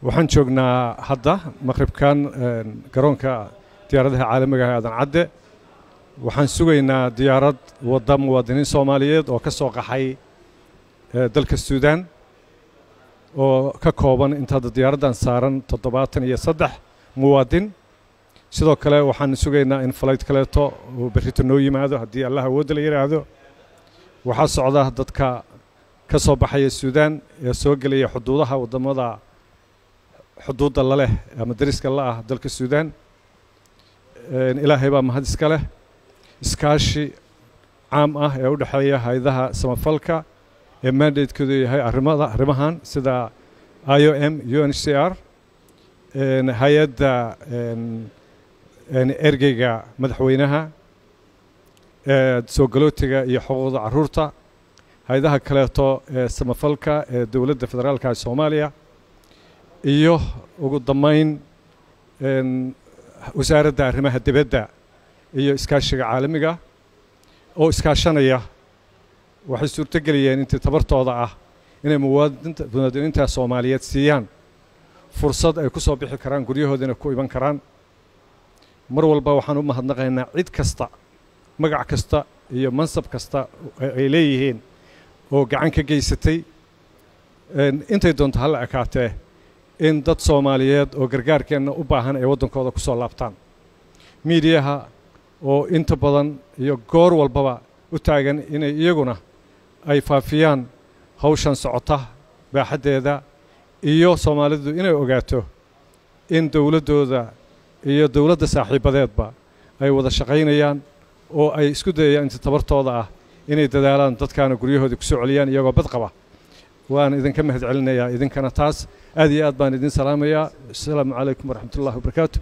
waxaan joognaa hadda maqribkan garoonka diyaaradaha caalamiga ah ee Aadan Cadde waxaan sugaynaa diyaarad wadda muwaadiniin Soomaaliyeed oo ka soo qaxay dalka Suudaan oo ka kooban inta diyaaradan saaran 73 muwaadin sidoo kale waxaan sugaynaa in flight kaleeto oo berrito noo yimaado haddii Allah awood la yiraahdo waxaa socda dadka ka soo baxaya Suudaan ee soo galaya xuduudaha wadamada xuduudda la leh ama dariska la ah dalka Suudaan ilaahay baa mahad iska leh iskaashi caam ah ee u dhaxeeya hay'adaha samafalka ee mandate-koodu yahay arrimahan sida IOM UNHCR hay'adda ergeyga madaxweynaha soo galootiga iyo xuquuqda carruurta hay'adaha kaleeto ee samafalka ee dowladda federaalka ee Soomaaliya iyo ugu dambeyn wasaaradda arrimaha dibadda iyo iskaashiga caalamiga oo iskaashanaya waxay suurtageliyeen intii tabartooda ah inay muwaadiniinta Soomaaliyeed siiyaan fursad ay ku soo bixi karaan guryahoodana ku iman karaan mar walba waxaan u mahadnaqaynaa cid kasta magac kasta iyo mansab kasta ay leeyihiin oo gacan ka geysatay intay doonto hal akaatee in dad Soomaaliyeed oo gargaarkeena u baahan ay wadankooda ku soo laabtaan miidiyaha oo inta badan iyo goor walbaba u taagan inay iyaguna ay faafiyaan hawshan socota baaxadeeda iyo Soomaalidu inay ogaato in dawladooda iyo dawladda saaxiibadeedba ay wada shaqaynayaan oo ay isku dayayaan inta tabartooda ah inay dadaalaan dadkaana guryahooda ku soo celiyaan iyagoo bad qaba waan idinka mahad celinayaa idinkana taas aad iyo aad baan idin salaamayaa assalaamu calaykum waraxmatullaahi wabarakaatuh